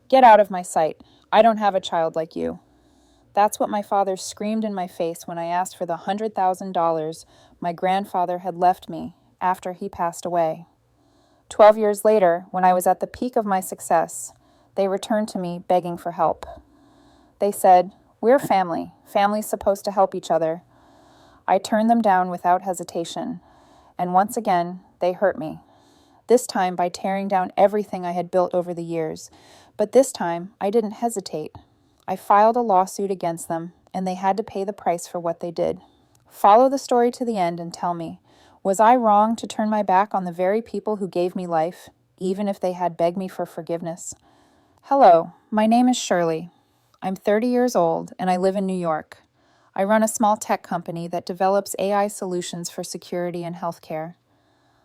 Get out of my sight. I don't have a child like you. That's what my father screamed in my face when I asked for the $100,000 my grandfather had left me after he passed away. 12 years later, when I was at the peak of my success, they returned to me begging for help. They said, "We're family. Family's supposed to help each other." I turned them down without hesitation, and once again, they hurt me. This time by tearing down everything I had built over the years, but this time I didn't hesitate. I filed a lawsuit against them, and they had to pay the price for what they did. Follow the story to the end and tell me, was I wrong to turn my back on the very people who gave me life, even if they had begged me for forgiveness? Hello, my name is Shirley. I'm 30 years old, and I live in New York. I run a small tech company that develops AI solutions for security and healthcare.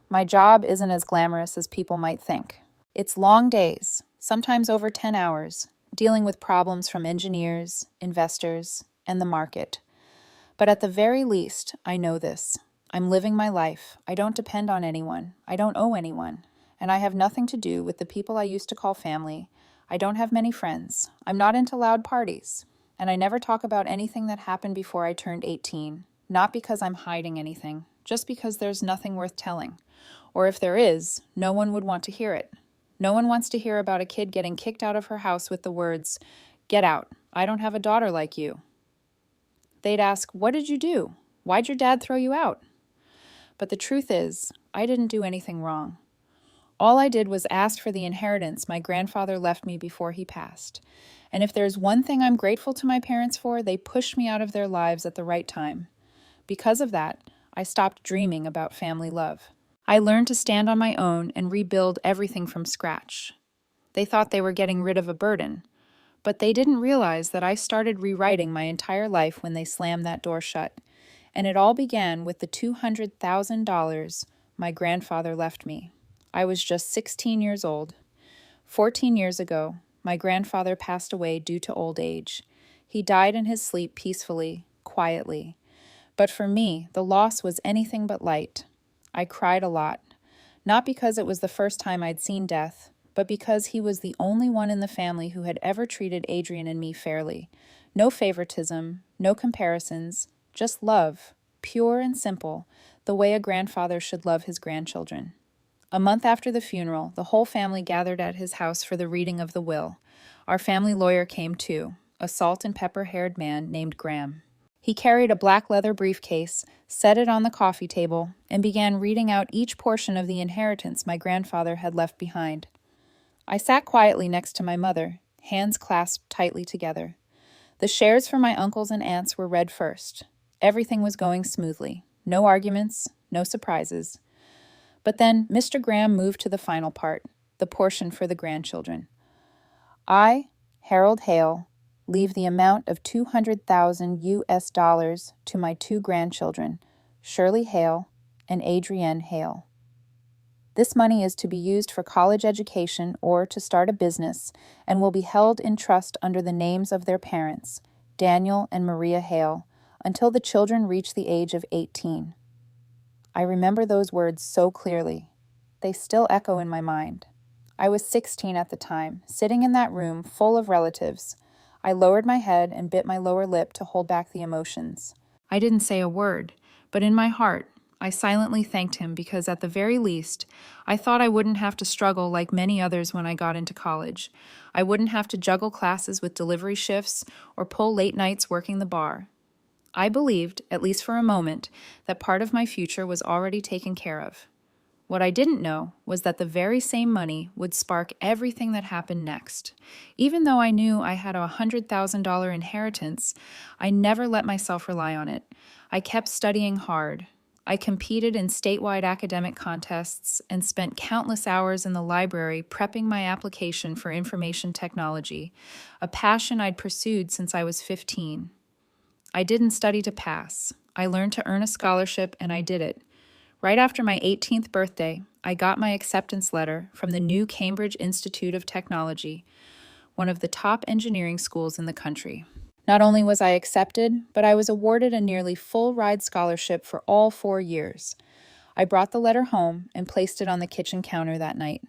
My job isn't as glamorous as people might think. It's long days, sometimes over 10 hours, dealing with problems from engineers, investors, and the market. But at the very least, I know this. I'm living my life. I don't depend on anyone. I don't owe anyone. And I have nothing to do with the people I used to call family. I don't have many friends. I'm not into loud parties. And I never talk about anything that happened before I turned 18. Not because I'm hiding anything, just because there's nothing worth telling. Or if there is, no one would want to hear it. No one wants to hear about a kid getting kicked out of her house with the words, "Get out. I don't have a daughter like you." They'd ask, "What did you do? Why'd your dad throw you out?" But the truth is, I didn't do anything wrong. All I did was ask for the inheritance my grandfather left me before he passed. And if there's one thing I'm grateful to my parents for, they pushed me out of their lives at the right time. Because of that, I stopped dreaming about family love. I learned to stand on my own and rebuild everything from scratch. They thought they were getting rid of a burden, but they didn't realize that I started rewriting my entire life when they slammed that door shut. And it all began with the $200,000 my grandfather left me. I was just 16 years old. 14 years ago, my grandfather passed away due to old age. He died in his sleep peacefully, quietly. But for me, the loss was anything but light. I cried a lot, not because it was the first time I'd seen death, but because he was the only one in the family who had ever treated Adrian and me fairly. No favoritism, no comparisons, just love, pure and simple, the way a grandfather should love his grandchildren. A month after the funeral, the whole family gathered at his house for the reading of the will. Our family lawyer came too, a salt and pepper-haired man named Graham. He carried a black leather briefcase, set it on the coffee table, and began reading out each portion of the inheritance my grandfather had left behind. I sat quietly next to my mother, hands clasped tightly together. The shares for my uncles and aunts were read first. Everything was going smoothly. No arguments, no surprises. But then Mr. Graham moved to the final part, the portion for the grandchildren. I, Harold Hale, leave the amount of $200,000 to my two grandchildren, Shirley Hale and Adrienne Hale. This money is to be used for college education or to start a business and will be held in trust under the names of their parents, Daniel and Maria Hale, until the children reach the age of 18. I remember those words so clearly. They still echo in my mind. I was 16 at the time, sitting in that room full of relatives. I lowered my head and bit my lower lip to hold back the emotions. I didn't say a word, but in my heart, I silently thanked him because at the very least, I thought I wouldn't have to struggle like many others when I got into college. I wouldn't have to juggle classes with delivery shifts or pull late nights working the bar. I believed, at least for a moment, that part of my future was already taken care of. What I didn't know was that the very same money would spark everything that happened next. Even though I knew I had a $100,000 inheritance, I never let myself rely on it. I kept studying hard. I competed in statewide academic contests and spent countless hours in the library prepping my application for information technology, a passion I'd pursued since I was 15. I didn't study to pass. I learned to earn a scholarship, and I did it. Right after my 18th birthday, I got my acceptance letter from the new Cambridge Institute of Technology, one of the top engineering schools in the country. Not only was I accepted, but I was awarded a nearly full-ride scholarship for all 4 years. I brought the letter home and placed it on the kitchen counter that night.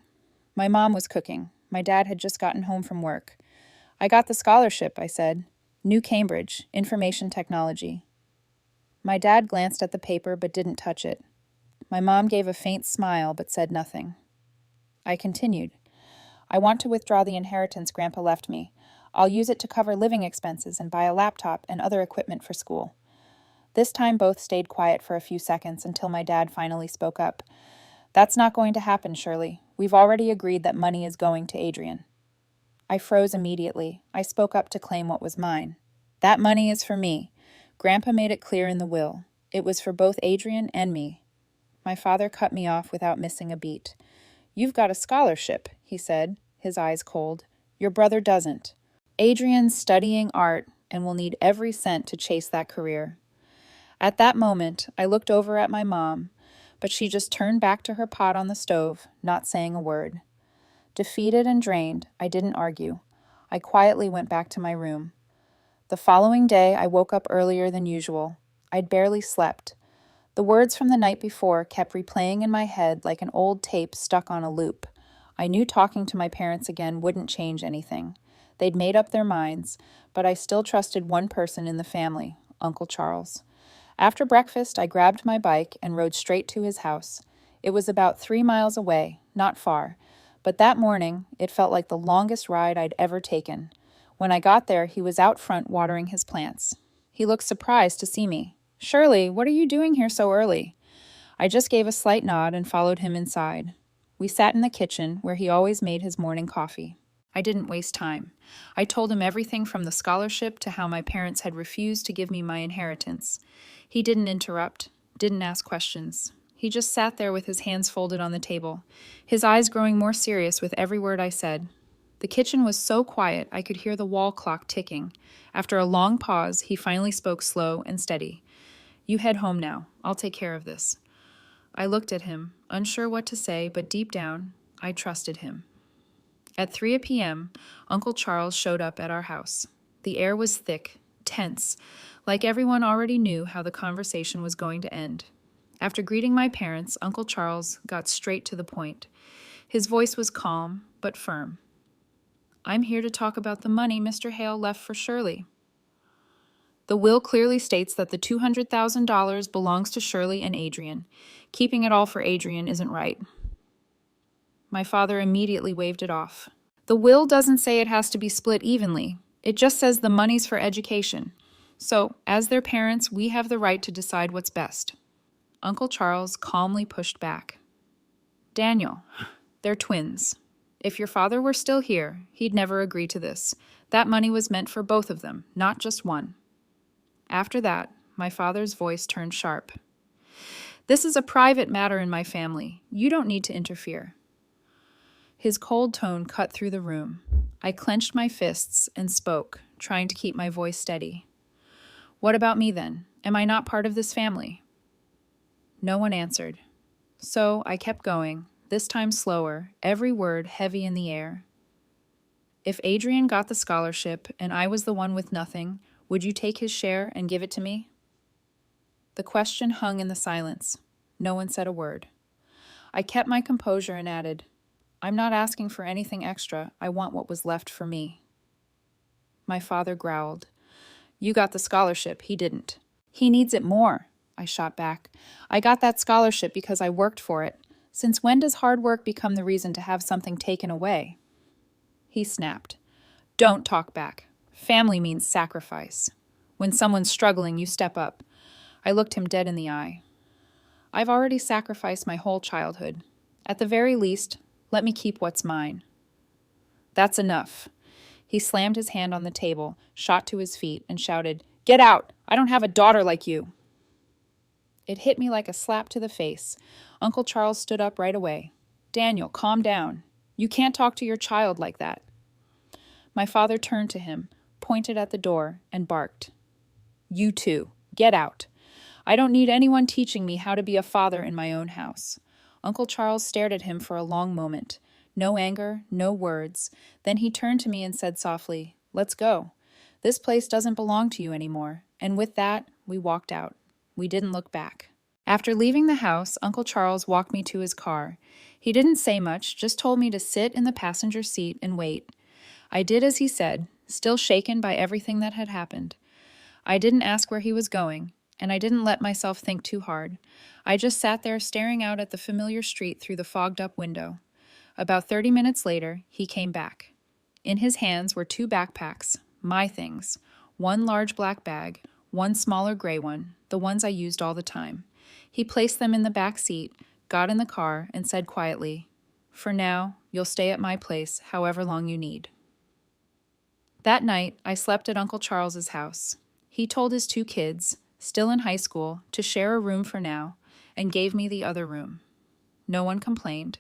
My mom was cooking. My dad had just gotten home from work. I got the scholarship, I said. New Cambridge, Information Technology. My dad glanced at the paper but didn't touch it. My mom gave a faint smile but said nothing. I continued. I want to withdraw the inheritance Grandpa left me. I'll use it to cover living expenses and buy a laptop and other equipment for school. This time both stayed quiet for a few seconds until my dad finally spoke up. That's not going to happen, Shirley. We've already agreed that money is going to Adrian. I froze immediately. I spoke up to claim what was mine. That money is for me. Grandpa made it clear in the will. It was for both Adrian and me. My father cut me off without missing a beat. You've got a scholarship, he said, his eyes cold. Your brother doesn't. Adrian's studying art and will need every cent to chase that career. At that moment, I looked over at my mom, but she just turned back to her pot on the stove, not saying a word. Defeated and drained, I didn't argue. I quietly went back to my room. The following day, I woke up earlier than usual. I'd barely slept. The words from the night before kept replaying in my head like an old tape stuck on a loop. I knew talking to my parents again wouldn't change anything. They'd made up their minds, but I still trusted one person in the family, Uncle Charles. After breakfast, I grabbed my bike and rode straight to his house. It was about 3 miles away, not far, but that morning it felt like the longest ride I'd ever taken. When I got there, he was out front watering his plants. He looked surprised to see me. Shirley, what are you doing here so early? I just gave a slight nod and followed him inside. We sat in the kitchen, where he always made his morning coffee. I didn't waste time. I told him everything from the scholarship to how my parents had refused to give me my inheritance. He didn't interrupt, didn't ask questions. He just sat there with his hands folded on the table, his eyes growing more serious with every word I said. The kitchen was so quiet I could hear the wall clock ticking. After a long pause, he finally spoke slow and steady. You head home now. I'll take care of this. I looked at him, unsure what to say, but deep down, I trusted him. At 3 p.m., Uncle Charles showed up at our house. The air was thick, tense, like everyone already knew how the conversation was going to end. After greeting my parents, Uncle Charles got straight to the point. His voice was calm, but firm. I'm here to talk about the money Mr. Hale left for Shirley. The will clearly states that the $200,000 belongs to Shirley and Adrian. Keeping it all for Adrian isn't right. My father immediately waved it off. The will doesn't say it has to be split evenly. It just says the money's for education. So, as their parents, we have the right to decide what's best. Uncle Charles calmly pushed back. Daniel, they're twins. If your father were still here, he'd never agree to this. That money was meant for both of them, not just one. After that, my father's voice turned sharp. This is a private matter in my family. You don't need to interfere. His cold tone cut through the room. I clenched my fists and spoke, trying to keep my voice steady. What about me then? Am I not part of this family? No one answered. So I kept going, this time slower, every word heavy in the air. If Adrian got the scholarship and I was the one with nothing, would you take his share and give it to me? The question hung in the silence. No one said a word. I kept my composure and added, I'm not asking for anything extra. I want what was left for me. My father growled. You got the scholarship. He didn't. He needs it more, I shot back. I got that scholarship because I worked for it. Since when does hard work become the reason to have something taken away? He snapped. Don't talk back. Family means sacrifice. When someone's struggling, you step up. I looked him dead in the eye. I've already sacrificed my whole childhood. At the very least, let me keep what's mine. That's enough. He slammed his hand on the table, shot to his feet, and shouted, Get out! I don't have a daughter like you! It hit me like a slap to the face. Uncle Charles stood up right away. Daniel, calm down. You can't talk to your child like that. My father turned to him, pointed at the door, and barked. You too. Get out. I don't need anyone teaching me how to be a father in my own house. Uncle Charles stared at him for a long moment. No anger, no words. Then he turned to me and said softly, Let's go. This place doesn't belong to you anymore. And with that, we walked out. We didn't look back. After leaving the house, Uncle Charles walked me to his car. He didn't say much, just told me to sit in the passenger seat and wait. I did as he said, still shaken by everything that had happened. I didn't ask where he was going, and I didn't let myself think too hard. I just sat there staring out at the familiar street through the fogged-up window. About 30 minutes later, he came back. In his hands were 2 backpacks, my things, one large black bag, one smaller gray one, the ones I used all the time. He placed them in the back seat, got in the car, and said quietly, "For now, you'll stay at my place however long you need." That night, I slept at Uncle Charles's house. He told his 2 kids, still in high school, to share a room for now, and gave me the other room. No one complained.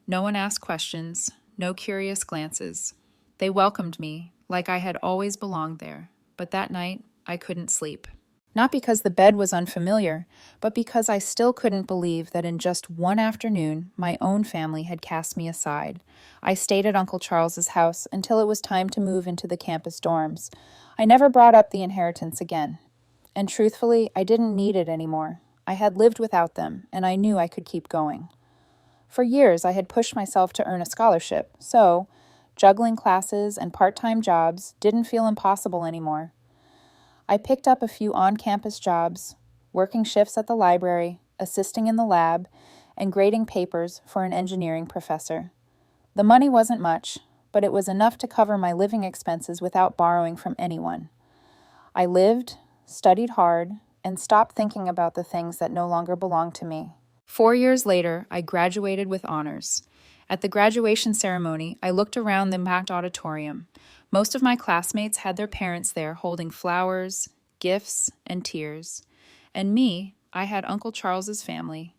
No one asked questions, no curious glances. They welcomed me, like I had always belonged there, but that night I couldn't sleep. Not because the bed was unfamiliar, but because I still couldn't believe that in just one afternoon my own family had cast me aside. I stayed at Uncle Charles's house until it was time to move into the campus dorms. I never brought up the inheritance again. And truthfully, I didn't need it anymore. I had lived without them, and I knew I could keep going. For years, I had pushed myself to earn a scholarship, so juggling classes and part-time jobs didn't feel impossible anymore. I picked up a few on-campus jobs, working shifts at the library, assisting in the lab, and grading papers for an engineering professor. The money wasn't much, but it was enough to cover my living expenses without borrowing from anyone. I lived, studied hard, and stopped thinking about the things that no longer belonged to me. 4 years later, I graduated with honors. At the graduation ceremony, I looked around the packed auditorium. Most of my classmates had their parents there holding flowers, gifts, and tears. And me, I had Uncle Charles's family.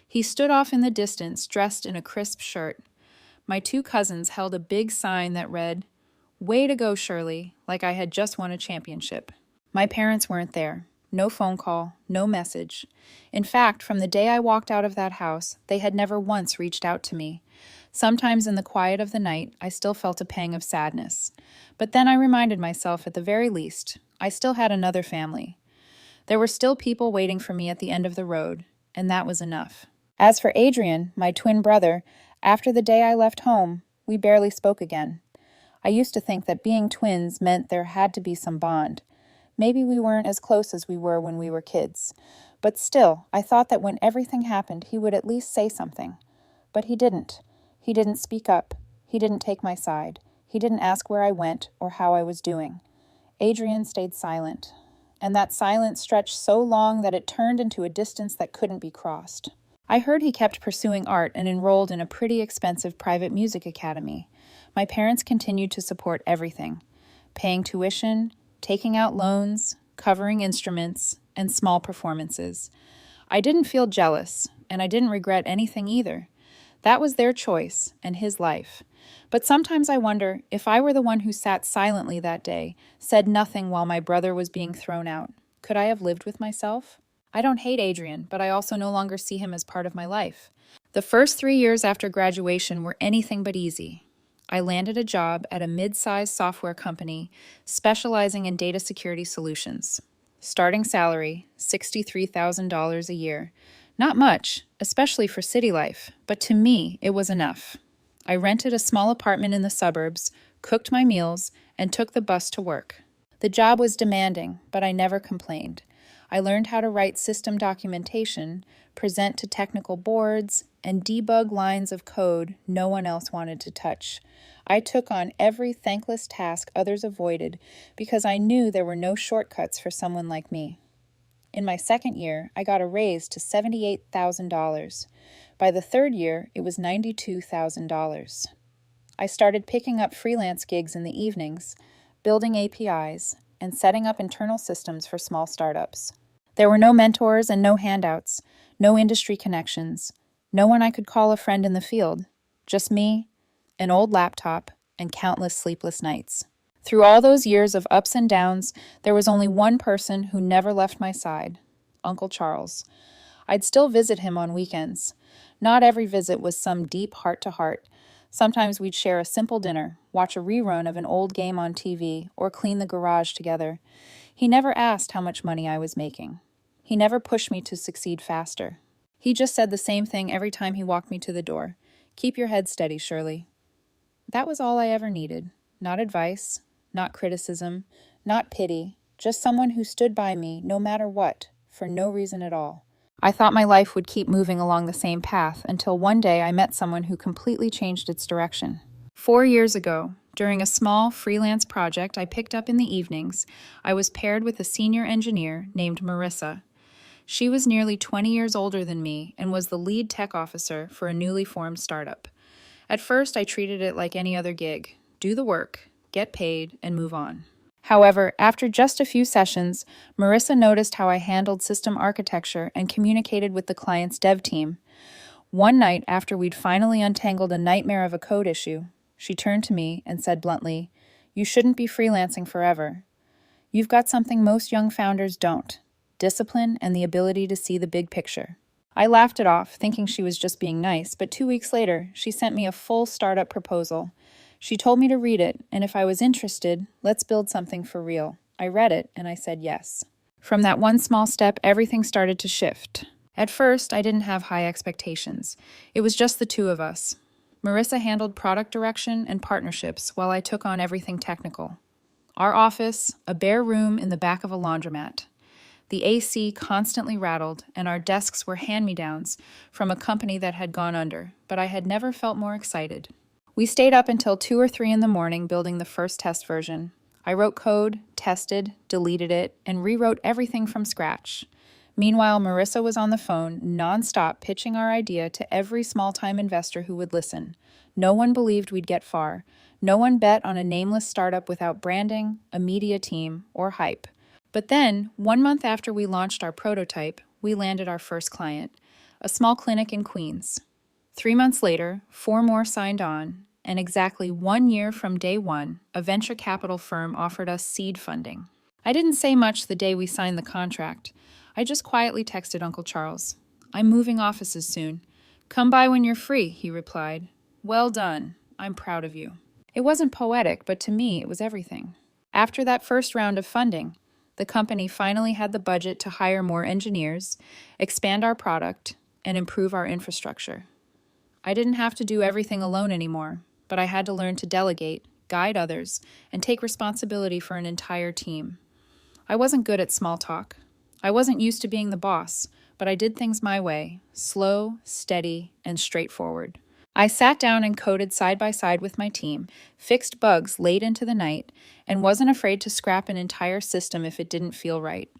He stood off in the distance, dressed in a crisp shirt. My 2 cousins held a big sign that read, "Way to go, Shirley," like I had just won a championship. My parents weren't there. No phone call, no message. In fact, from the day I walked out of that house, they had never once reached out to me. Sometimes in the quiet of the night, I still felt a pang of sadness. But then I reminded myself, at the very least, I still had another family. There were still people waiting for me at the end of the road, and that was enough. As for Adrian, my twin brother, after the day I left home, we barely spoke again. I used to think that being twins meant there had to be some bond. Maybe we weren't as close as we were when we were kids. But still, I thought that when everything happened, he would at least say something. But he didn't. He didn't speak up. He didn't take my side. He didn't ask where I went or how I was doing. Adrian stayed silent. And that silence stretched so long that it turned into a distance that couldn't be crossed. I heard he kept pursuing art and enrolled in a pretty expensive private music academy. My parents continued to support everything, paying tuition, taking out loans, covering instruments, and small performances. I didn't feel jealous, and I didn't regret anything either. That was their choice and his life. But sometimes I wonder if I were the one who sat silently that day, said nothing while my brother was being thrown out. Could I have lived with myself? I don't hate Adrian, but I also no longer see him as part of my life. The first 3 years after graduation were anything but easy. I landed a job at a mid-sized software company specializing in data security solutions. Starting salary, $63,000 a year. Not much, especially for city life, but to me, it was enough. I rented a small apartment in the suburbs, cooked my meals, and took the bus to work. The job was demanding, but I never complained. I learned how to write system documentation, present to technical boards, and debug lines of code no one else wanted to touch. I took on every thankless task others avoided because I knew there were no shortcuts for someone like me. In my second year, I got a raise to $78,000. By the third year, it was $92,000. I started picking up freelance gigs in the evenings, building APIs, and setting up internal systems for small startups. There were no mentors and no handouts, no industry connections, no one I could call a friend in the field, just me, an old laptop, and countless sleepless nights. Through all those years of ups and downs, there was only one person who never left my side, Uncle Charles. I'd still visit him on weekends. Not every visit was some deep heart-to-heart. Sometimes we'd share a simple dinner, watch a rerun of an old game on TV, or clean the garage together. He never asked how much money I was making. He never pushed me to succeed faster. He just said the same thing every time he walked me to the door. Keep your head steady, Shirley. That was all I ever needed. Not advice, not criticism, not pity, just someone who stood by me no matter what, for no reason at all. I thought my life would keep moving along the same path until one day I met someone who completely changed its direction. 4 years ago, during a small freelance project I picked up in the evenings, I was paired with a senior engineer named Marissa. She was nearly 20 years older than me and was the lead tech officer for a newly formed startup. At first, I treated it like any other gig. Do the work, get paid, and move on. However, after just a few sessions, Marissa noticed how I handled system architecture and communicated with the client's dev team. One night, after we'd finally untangled a nightmare of a code issue, she turned to me and said bluntly, "You shouldn't be freelancing forever. You've got something most young founders don't: discipline and the ability to see the big picture." I laughed it off, thinking she was just being nice, but 2 weeks later, she sent me a full startup proposal. She told me to read it, and if I was interested, let's build something for real. I read it, and I said yes. From that one small step, everything started to shift. At first, I didn't have high expectations. It was just the two of us. Marissa handled product direction and partnerships while I took on everything technical. Our office, a bare room in the back of a laundromat. The AC constantly rattled, and our desks were hand-me-downs from a company that had gone under, but I had never felt more excited. We stayed up until 2 or 3 in the morning building the first test version. I wrote code, tested, deleted it, and rewrote everything from scratch. Meanwhile, Marissa was on the phone, nonstop, pitching our idea to every small-time investor who would listen. No one believed we'd get far. No one bet on a nameless startup without branding, a media team, or hype. But then, 1 month after we launched our prototype, we landed our first client, a small clinic in Queens. 3 months later, 4 more signed on, and exactly 1 year from day one, a venture capital firm offered us seed funding. I didn't say much the day we signed the contract. I just quietly texted Uncle Charles. "I'm moving offices soon. Come by when you're free," he replied. "Well done. I'm proud of you." It wasn't poetic, but to me, it was everything. After that first round of funding, the company finally had the budget to hire more engineers, expand our product, and improve our infrastructure. I didn't have to do everything alone anymore, but I had to learn to delegate, guide others, and take responsibility for an entire team. I wasn't good at small talk. I wasn't used to being the boss, but I did things my way, slow, steady, and straightforward. I sat down and coded side by side with my team, fixed bugs late into the night, and wasn't afraid to scrap an entire system if it didn't feel right.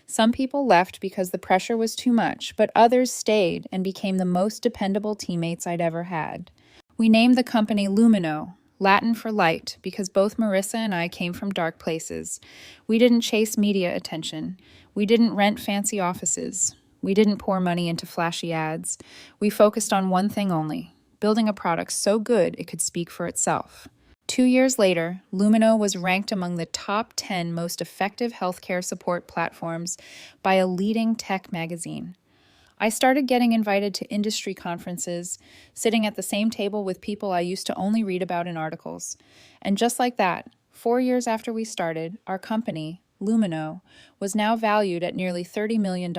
Some people left because the pressure was too much, but others stayed and became the most dependable teammates I'd ever had. We named the company Lumino, Latin for light, because both Marissa and I came from dark places. We didn't chase media attention. We didn't rent fancy offices. We didn't pour money into flashy ads. We focused on one thing only: building a product so good it could speak for itself. 2 years later, Lumino was ranked among the top 10 most effective healthcare support platforms by a leading tech magazine. I started getting invited to industry conferences, sitting at the same table with people I used to only read about in articles. And just like that, 4 years after we started, our company, Lumino, was now valued at nearly $30 million,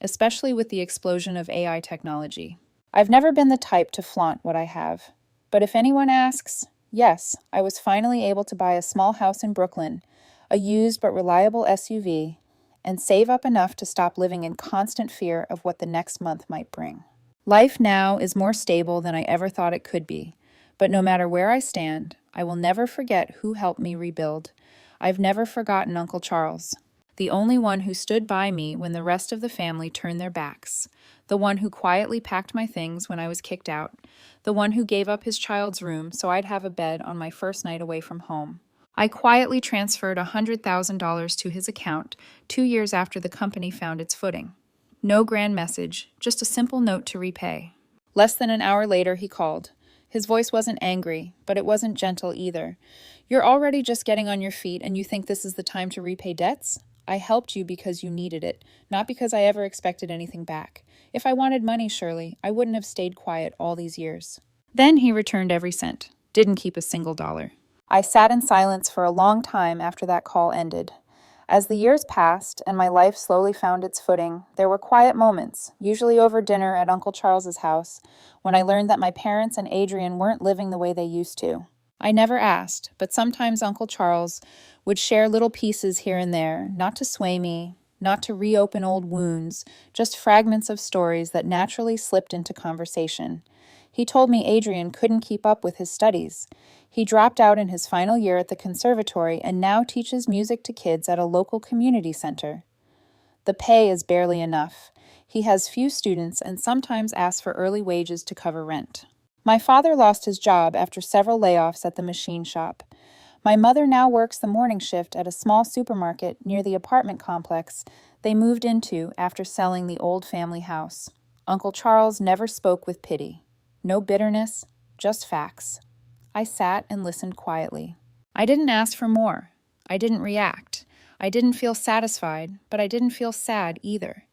especially with the explosion of AI technology. I've never been the type to flaunt what I have. But if anyone asks, yes, I was finally able to buy a small house in Brooklyn, a used but reliable SUV, and save up enough to stop living in constant fear of what the next month might bring. Life now is more stable than I ever thought it could be, but no matter where I stand, I will never forget who helped me rebuild. I've never forgotten Uncle Charles, the only one who stood by me when the rest of the family turned their backs, the one who quietly packed my things when I was kicked out, the one who gave up his child's room so I'd have a bed on my first night away from home. I quietly transferred $100,000 to his account 2 years after the company found its footing. No grand message, just a simple note to repay. Less than an hour later, he called. His voice wasn't angry, but it wasn't gentle either. "You're already just getting on your feet and you think this is the time to repay debts? I helped you because you needed it, not because I ever expected anything back. If I wanted money, Shirley, I wouldn't have stayed quiet all these years." Then he returned every cent, didn't keep a single dollar. I sat in silence for a long time after that call ended. As the years passed and my life slowly found its footing, there were quiet moments, usually over dinner at Uncle Charles's house, when I learned that my parents and Adrian weren't living the way they used to. I never asked, but sometimes Uncle Charles would share little pieces here and there, not to sway me, not to reopen old wounds, just fragments of stories that naturally slipped into conversation. He told me Adrian couldn't keep up with his studies. He dropped out in his final year at the conservatory and now teaches music to kids at a local community center. The pay is barely enough. He has few students and sometimes asks for early wages to cover rent. My father lost his job after several layoffs at the machine shop. My mother now works the morning shift at a small supermarket near the apartment complex they moved into after selling the old family house. Uncle Charles never spoke with pity. No bitterness, just facts. I sat and listened quietly. I didn't ask for more. I didn't react. I didn't feel satisfied, but I didn't feel sad either.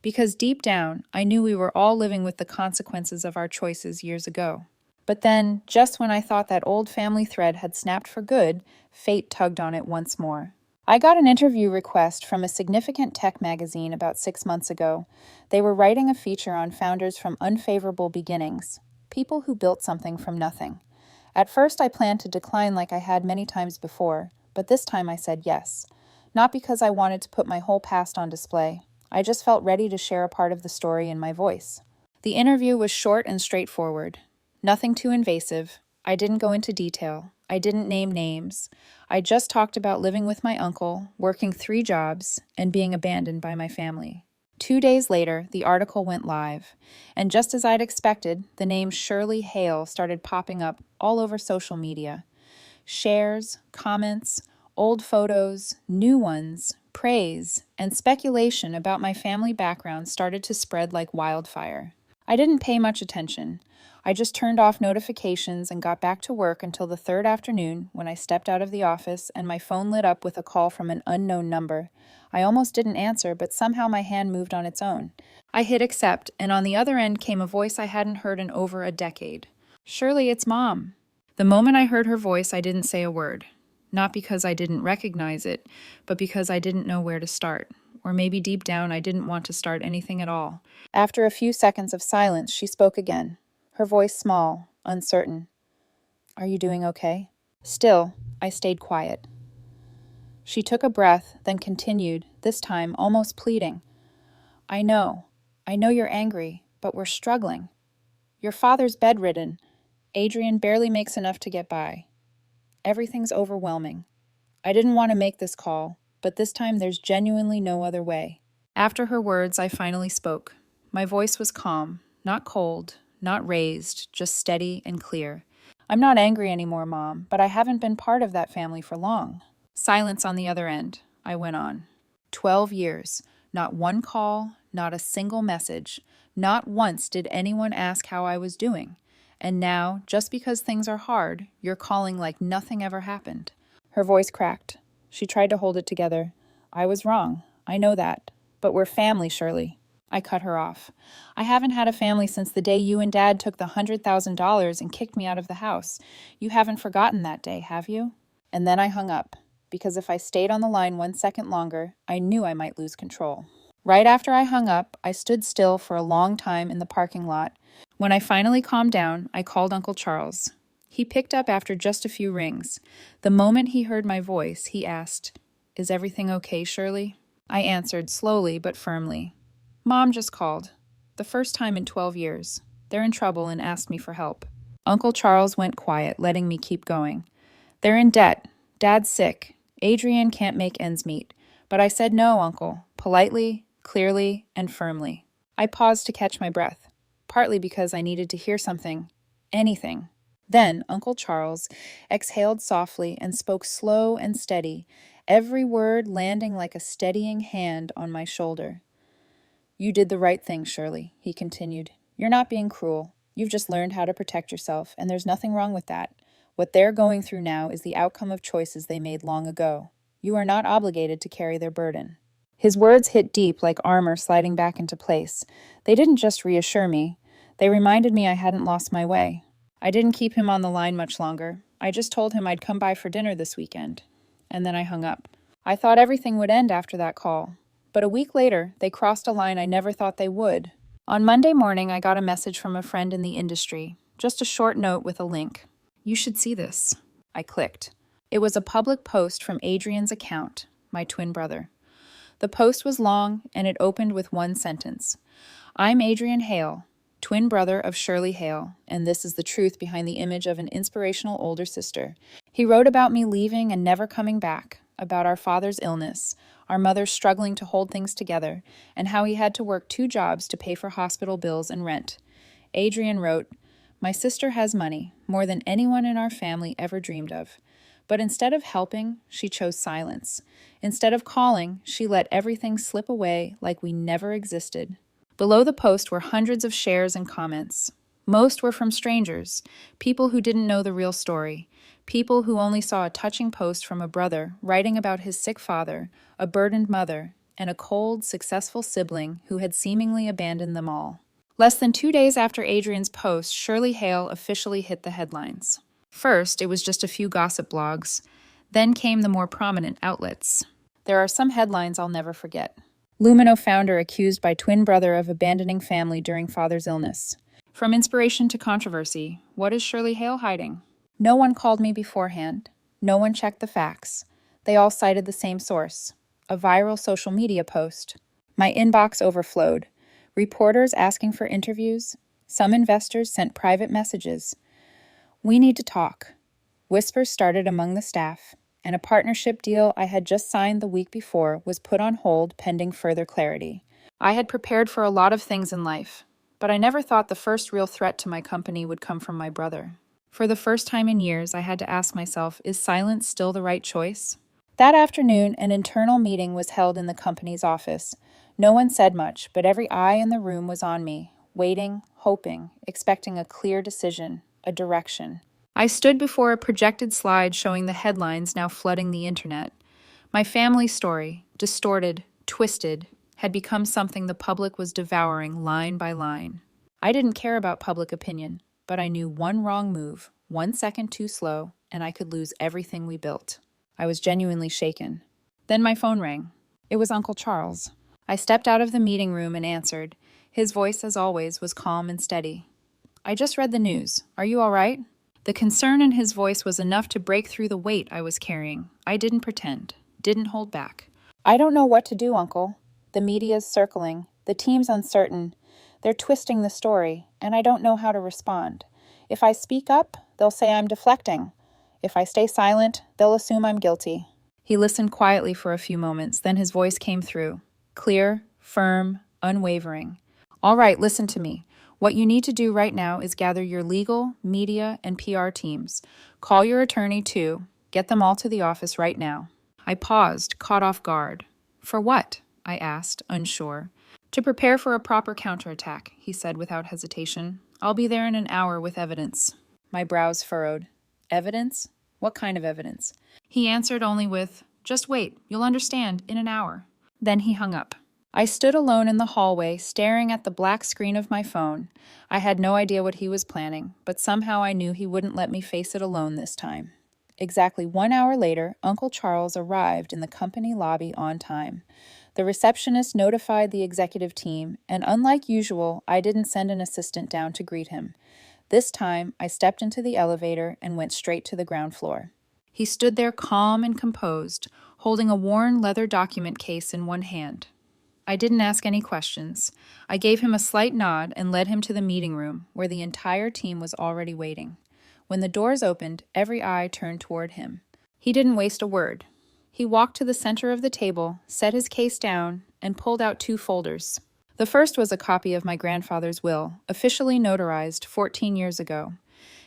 Because deep down, I knew we were all living with the consequences of our choices years ago. But then, just when I thought that old family thread had snapped for good, fate tugged on it once more. I got an interview request from a significant tech magazine about 6 months ago. They were writing a feature on founders from unfavorable beginnings, people who built something from nothing. At first, I planned to decline like I had many times before, but this time I said yes. Not because I wanted to put my whole past on display. I just felt ready to share a part of the story in my voice. The interview was short and straightforward. Nothing too invasive. I didn't go into detail. I didn't name names. I just talked about living with my uncle, working 3 jobs, and being abandoned by my family. 2 days later, the article went live, and just as I'd expected, the name Shirley Hale started popping up all over social media. Shares, comments, old photos, new ones, praise, and speculation about my family background started to spread like wildfire. I didn't pay much attention. I just turned off notifications and got back to work until the 3rd afternoon when I stepped out of the office and my phone lit up with a call from an unknown number. I almost didn't answer, but somehow my hand moved on its own. I hit accept, and on the other end came a voice I hadn't heard in over a decade. "Shirley, it's Mom." The moment I heard her voice, I didn't say a word. Not because I didn't recognize it, but because I didn't know where to start. Or maybe deep down I didn't want to start anything at all. After a few seconds of silence, she spoke again. Her voice small, uncertain. "Are you doing okay?" Still, I stayed quiet. She took a breath, then continued, this time almost pleading. I know you're angry, but we're struggling. Your father's bedridden. Adrian barely makes enough to get by. Everything's overwhelming. I didn't want to make this call, but this time there's genuinely no other way." After her words, I finally spoke. My voice was calm, not cold, not raised, just steady and clear. "I'm not angry anymore, Mom, but I haven't been part of that family for long." Silence on the other end. I went on. 12 years. Not one call, not a single message. Not once did anyone ask how I was doing. And now, just because things are hard, you're calling like nothing ever happened. Her voice cracked. She tried to hold it together. "I was wrong. I know that. But we're family, Shirley." I cut her off. "I haven't had a family since the day you and Dad took the $100,000 and kicked me out of the house. You haven't forgotten that day, have you?" And then I hung up, because if I stayed on the line 1 second longer, I knew I might lose control. Right after I hung up, I stood still for a long time in the parking lot. When I finally calmed down, I called Uncle Charles. He picked up after just a few rings. The moment he heard my voice, he asked, "Is everything okay, Shirley?" I answered slowly but firmly. "Mom just called. The first time in 12 years. They're in trouble and asked me for help." Uncle Charles went quiet, letting me keep going. "They're in debt. Dad's sick. Adrian can't make ends meet." But I said no, Uncle, politely, clearly, and firmly. I paused to catch my breath, partly because I needed to hear something, anything. Then Uncle Charles exhaled softly and spoke slow and steady, every word landing like a steadying hand on my shoulder. "You did the right thing, Shirley," he continued. "You're not being cruel. You've just learned how to protect yourself, and there's nothing wrong with that. What they're going through now is the outcome of choices they made long ago. You are not obligated to carry their burden." His words hit deep like armor sliding back into place. They didn't just reassure me. They reminded me I hadn't lost my way. I didn't keep him on the line much longer. I just told him I'd come by for dinner this weekend. And then I hung up. I thought everything would end after that call. But a week later, they crossed a line I never thought they would. On Monday morning, I got a message from a friend in the industry, just a short note with a link. "You should see this." I clicked. It was a public post from Adrian's account, my twin brother. The post was long, and it opened with one sentence. "I'm Adrian Hale, twin brother of Shirley Hale, and this is the truth behind the image of an inspirational older sister." He wrote about me leaving and never coming back, about our father's illness, our mother struggling to hold things together, and how he had to work 2 jobs to pay for hospital bills and rent. Adrian wrote, "My sister has money, more than anyone in our family ever dreamed of. But instead of helping, she chose silence. Instead of calling, she let everything slip away like we never existed." Below the post were hundreds of shares and comments. Most were from strangers, people who didn't know the real story, people who only saw a touching post from a brother writing about his sick father, a burdened mother, and a cold, successful sibling who had seemingly abandoned them all. Less than 2 days after Adrian's post, Shirley Hale officially hit the headlines. First, it was just a few gossip blogs. Then came the more prominent outlets. There are some headlines I'll never forget. Lumino founder accused by twin brother of abandoning family during father's illness. From inspiration to controversy, what is Shirley Hale hiding? No one called me beforehand. No one checked the facts. They all cited the same source, a viral social media post. My inbox overflowed. Reporters asking for interviews. Some investors sent private messages. "We need to talk." Whispers started among the staff, and a partnership deal I had just signed the week before was put on hold pending further clarity. I had prepared for a lot of things in life, but I never thought the first real threat to my company would come from my brother. For the first time in years, I had to ask myself, is silence still the right choice? That afternoon, an internal meeting was held in the company's office. No one said much, but every eye in the room was on me, waiting, hoping, expecting a clear decision, a direction. I stood before a projected slide showing the headlines now flooding the internet. My family story, distorted, twisted, had become something the public was devouring line by line. I didn't care about public opinion, but I knew one wrong move, 1 second too slow, and I could lose everything we built. I was genuinely shaken. Then my phone rang. It was Uncle Charles. I stepped out of the meeting room and answered. His voice, as always, was calm and steady. "I just read the news. Are you all right?" The concern in his voice was enough to break through the weight I was carrying. I didn't pretend, didn't hold back. "I don't know what to do, Uncle. The media's circling. The team's uncertain. They're twisting the story, and I don't know how to respond. If I speak up, they'll say I'm deflecting. If I stay silent, they'll assume I'm guilty." He listened quietly for a few moments, then his voice came through. Clear, firm, unwavering. "All right, listen to me. What you need to do right now is gather your legal, media, and PR teams. Call your attorney, too. Get them all to the office right now." I paused, caught off guard. "For what?" I asked, unsure. "To prepare for a proper counterattack," he said without hesitation. "I'll be there in an hour with evidence." My brows furrowed. "Evidence? What kind of evidence?" He answered only with, "Just wait, you'll understand, in an hour." Then he hung up. I stood alone in the hallway, staring at the black screen of my phone. I had no idea what he was planning, but somehow I knew he wouldn't let me face it alone this time. Exactly 1 hour later, Uncle Charles arrived in the company lobby on time. The receptionist notified the executive team, and unlike usual, I didn't send an assistant down to greet him. This time, I stepped into the elevator and went straight to the ground floor. He stood there calm and composed, holding a worn leather document case in one hand. I didn't ask any questions. I gave him a slight nod and led him to the meeting room, where the entire team was already waiting. When the doors opened, every eye turned toward him. He didn't waste a word. He walked to the center of the table, set his case down, and pulled out 2 folders. The first was a copy of my grandfather's will, officially notarized 14 years ago.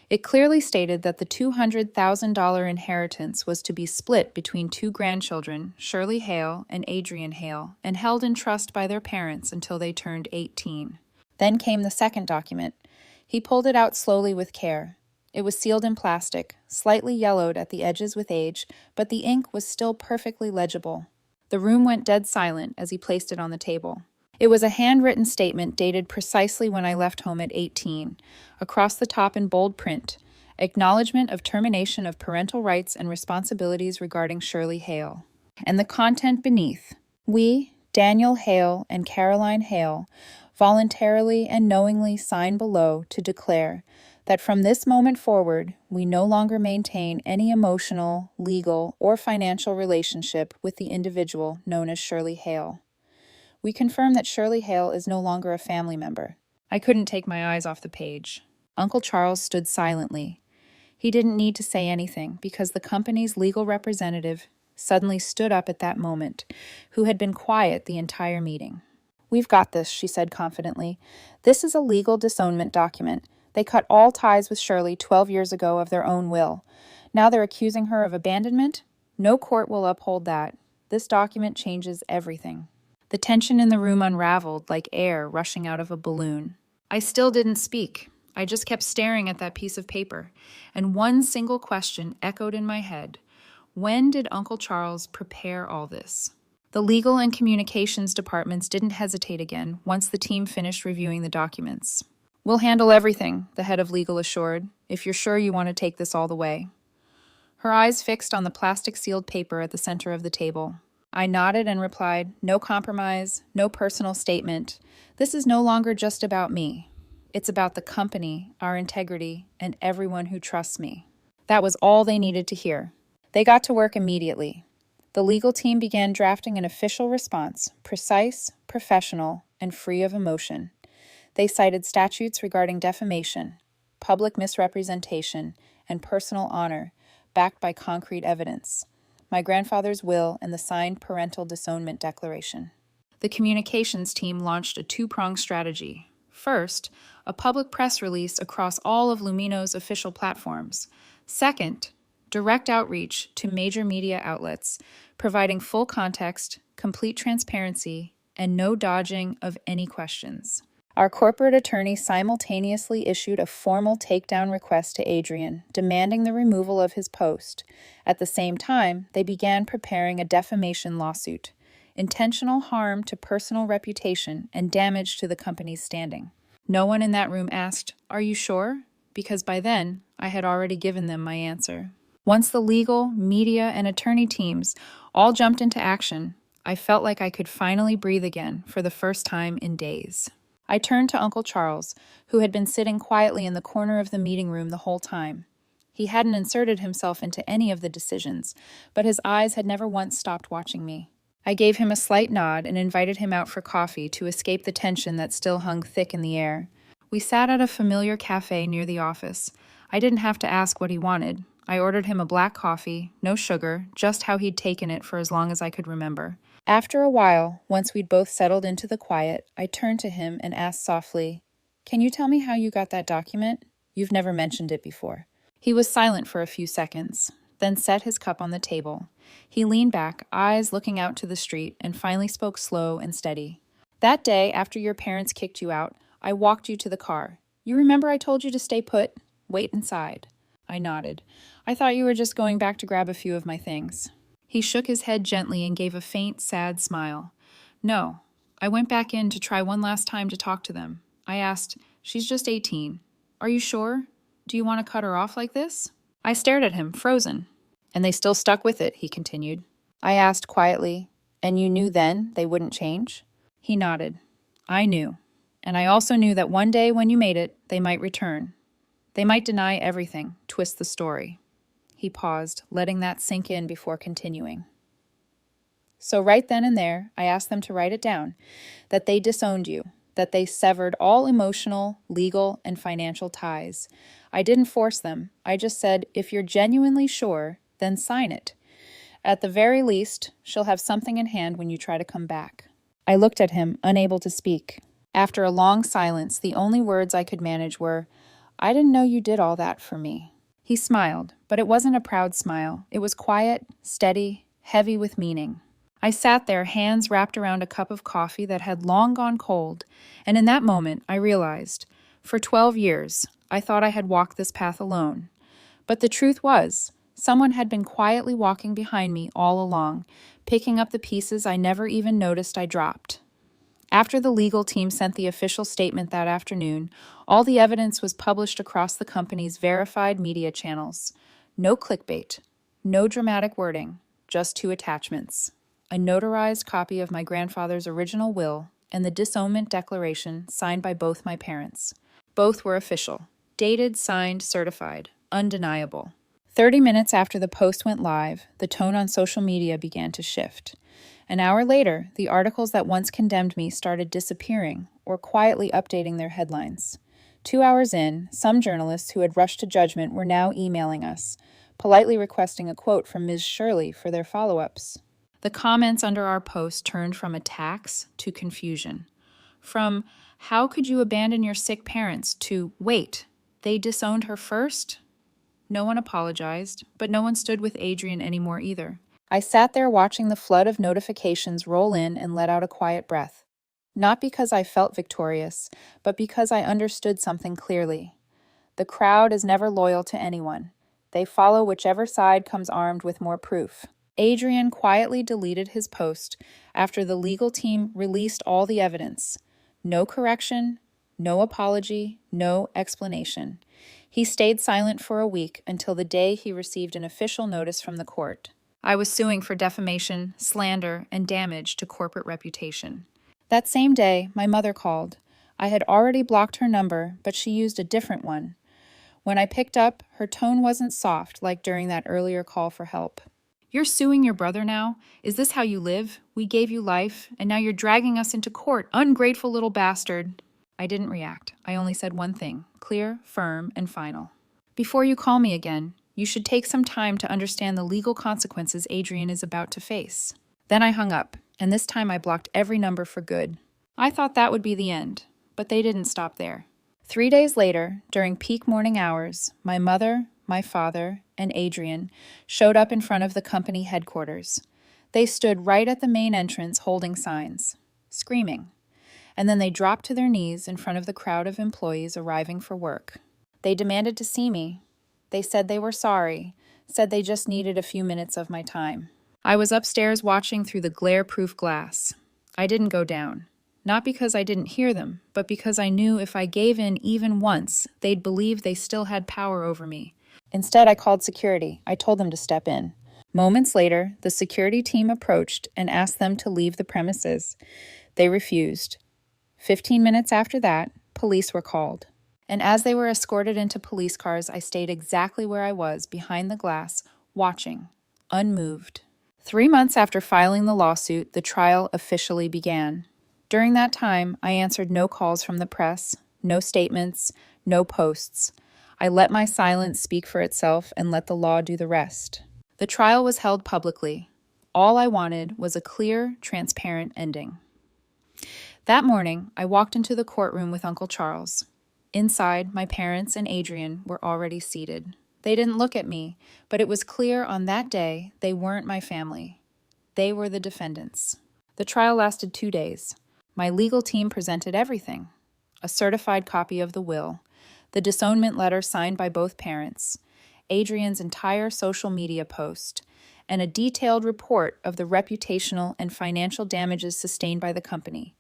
It clearly stated that the $200,000 inheritance was to be split between 2 grandchildren, Shirley Hale and Adrian Hale, and held in trust by their parents until they turned 18. Then came the second document. He pulled it out slowly with care. It was sealed in plastic, slightly yellowed at the edges with age, but the ink was still perfectly legible. The room went dead silent as he placed it on the table. It was a handwritten statement dated precisely when I left home at 18. Across the top in bold print, "Acknowledgement of termination of parental rights and responsibilities regarding Shirley Hale." and the content beneath. We, Daniel Hale and Caroline Hale, voluntarily and knowingly sign below to declare that from this moment forward, we no longer maintain any emotional, legal, or financial relationship with the individual known as Shirley Hale. We confirm that Shirley Hale is no longer a family member. I couldn't take my eyes off the page. Uncle Charles stood silently. He didn't need to say anything because the company's legal representative suddenly stood up at that moment, who had been quiet the entire meeting. "We've got this," she said confidently. "This is a legal disownment document. They cut all ties with Shirley 12 years ago of their own will. Now they're accusing her of abandonment? No court will uphold that. This document changes everything." The tension in the room unraveled like air rushing out of a balloon. I still didn't speak. I just kept staring at that piece of paper, and one single question echoed in my head. When did Uncle Charles prepare all this? The legal and communications departments didn't hesitate again once the team finished reviewing the documents. "We'll handle everything," the head of legal assured, "if you're sure you want to take this all the way." Her eyes fixed on the plastic-sealed paper at the center of the table. I nodded and replied, "No compromise, no personal statement. This is no longer just about me. It's about the company, our integrity, and everyone who trusts me." That was all they needed to hear. They got to work immediately. The legal team began drafting an official response, precise, professional, and free of emotion. They cited statutes regarding defamation, public misrepresentation, and personal honor, backed by concrete evidence, my grandfather's will and the signed parental disownment declaration. The communications team launched a two-pronged strategy. First, a public press release across all of Lumino's official platforms. Second, direct outreach to major media outlets, providing full context, complete transparency, and no dodging of any questions. Our corporate attorney simultaneously issued a formal takedown request to Adrian, demanding the removal of his post. At the same time, they began preparing a defamation lawsuit, intentional harm to personal reputation and damage to the company's standing. No one in that room asked, "Are you sure?" because by then, I had already given them my answer. Once the legal, media, and attorney teams all jumped into action, I felt like I could finally breathe again for the first time in days. I turned to Uncle Charles, who had been sitting quietly in the corner of the meeting room the whole time. He hadn't inserted himself into any of the decisions, but his eyes had never once stopped watching me. I gave him a slight nod and invited him out for coffee to escape the tension that still hung thick in the air. We sat at a familiar cafe near the office. I didn't have to ask what he wanted. I ordered him a black coffee, no sugar, just how he'd taken it for as long as I could remember. After a while, once we'd both settled into the quiet, I turned to him and asked softly, "Can you tell me how you got that document? You've never mentioned it before." He was silent for a few seconds, then set his cup on the table. He leaned back, eyes looking out to the street, and finally spoke slow and steady. "That day, after your parents kicked you out, I walked you to the car. You remember I told you to stay put? Wait inside." I nodded. "I thought you were just going back to grab a few of my things." He shook his head gently and gave a faint, sad smile. "No, I went back in to try one last time to talk to them. I asked, 'She's just 18. Are you sure? Do you want to cut her off like this?' I stared at him, frozen. "And they still stuck with it," he continued. I asked quietly, "And you knew then they wouldn't change?" He nodded. "I knew. And I also knew that one day when you made it, they might return. They might deny everything, twist the story." He paused, letting that sink in before continuing. "So right then and there, I asked them to write it down, that they disowned you, that they severed all emotional, legal, and financial ties. I didn't force them. I just said, if you're genuinely sure, then sign it. At the very least, she'll have something in hand when you try to come back." I looked at him, unable to speak. After a long silence, the only words I could manage were, "I didn't know you did all that for me." He smiled, but it wasn't a proud smile. It was quiet, steady, heavy with meaning. I sat there, hands wrapped around a cup of coffee that had long gone cold, and in that moment I realized, for 12 years, I thought I had walked this path alone. But the truth was, someone had been quietly walking behind me all along, picking up the pieces I never even noticed I dropped. After the legal team sent the official statement that afternoon, all the evidence was published across the company's verified media channels. No clickbait, no dramatic wording, just two attachments. a notarized copy of my grandfather's original will, and the disownment declaration signed by both my parents. Both were official, dated, signed, certified, undeniable. 30 minutes after the post went live, the tone on social media began to shift. An hour later, the articles that once condemned me started disappearing or quietly updating their headlines. 2 hours in, some journalists who had rushed to judgment were now emailing us, politely requesting a quote from Ms. Shirley for their follow-ups. The comments under our post turned from attacks to confusion. From, "How could you abandon your sick parents?" to, "Wait, they disowned her first?" No one apologized, but no one stood with Adrian anymore either. I sat there watching the flood of notifications roll in and let out a quiet breath. Not because I felt victorious, but because I understood something clearly. The crowd is never loyal to anyone. They follow whichever side comes armed with more proof. Adrian quietly deleted his post after the legal team released all the evidence. No correction, no apology, no explanation. He stayed silent for a week until the day he received an official notice from the court. I was suing for defamation, slander, and damage to corporate reputation. That same day, my mother called. I had already blocked her number, but she used a different one. When I picked up, her tone wasn't soft like during that earlier call for help. "You're suing your brother now? Is this how you live? We gave you life, and now you're dragging us into court, ungrateful little bastard." I didn't react. I only said one thing, clear, firm, and final. "Before you call me again, you should take some time to understand the legal consequences Adrian is about to face." Then I hung up, and this time I blocked every number for good. I thought that would be the end, but they didn't stop there. 3 days later, during peak morning hours, my mother, my father, and Adrian showed up in front of the company headquarters. They stood right at the main entrance holding signs, screaming. And then they dropped to their knees in front of the crowd of employees arriving for work. They demanded to see me. They said they were sorry, said they just needed a few minutes of my time. I was upstairs watching through the glare-proof glass. I didn't go down. Not because I didn't hear them, but because I knew if I gave in even once, they'd believe they still had power over me. Instead, I called security. I told them to step in. Moments later, the security team approached and asked them to leave the premises. They refused. 15 minutes after that, police were called. And as they were escorted into police cars, I stayed exactly where I was, behind the glass, watching, unmoved. 3 months after filing the lawsuit, the trial officially began. During that time, I answered no calls from the press, no statements, no posts. I let my silence speak for itself and let the law do the rest. The trial was held publicly. All I wanted was a clear, transparent ending. That morning, I walked into the courtroom with Uncle Charles. Inside, my parents and Adrian were already seated. They didn't look at me, but it was clear on that day they weren't my family. They were the defendants. The trial lasted 2 days. My legal team presented everything: a certified copy of the will, the disownment letter signed by both parents, Adrian's entire social media post, and a detailed report of the reputational and financial damages sustained by the company.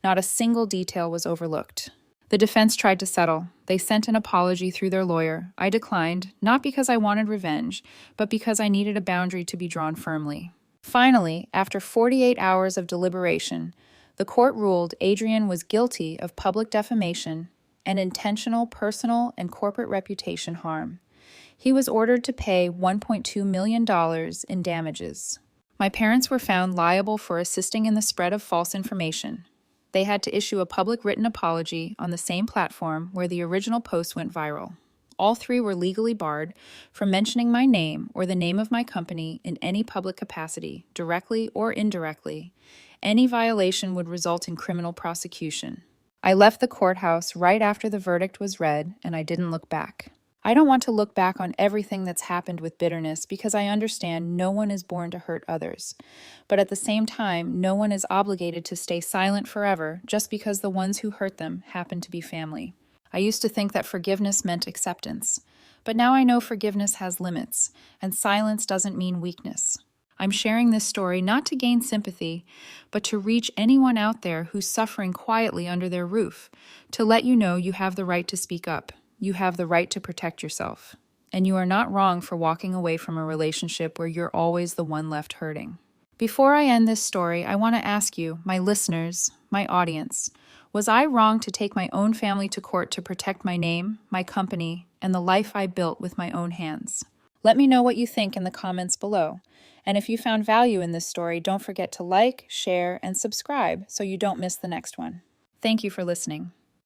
Not a single detail was overlooked. The defense tried to settle. They sent an apology through their lawyer. I declined, not because I wanted revenge, but because I needed a boundary to be drawn firmly. Finally, after 48 hours of deliberation, the court ruled Adrian was guilty of public defamation and intentional personal and corporate reputation harm. He was ordered to pay $1.2 million in damages. My parents were found liable for assisting in the spread of false information. They had to issue a public written apology on the same platform where the original post went viral. All three were legally barred from mentioning my name or the name of my company in any public capacity, directly or indirectly. Any violation would result in criminal prosecution. I left the courthouse right after the verdict was read, and I didn't look back. I don't want to look back on everything that's happened with bitterness because I understand no one is born to hurt others. But at the same time, no one is obligated to stay silent forever just because the ones who hurt them happen to be family. I used to think that forgiveness meant acceptance, but now I know forgiveness has limits, and silence doesn't mean weakness. I'm sharing this story not to gain sympathy, but to reach anyone out there who's suffering quietly under their roof, to let you know you have the right to speak up. You have the right to protect yourself, and you are not wrong for walking away from a relationship where you're always the one left hurting. Before I end this story, I want to ask you, my listeners, my audience, was I wrong to take my own family to court to protect my name, my company, and the life I built with my own hands? Let me know what you think in the comments below. And if you found value in this story, don't forget to like, share, and subscribe so you don't miss the next one. Thank you for listening.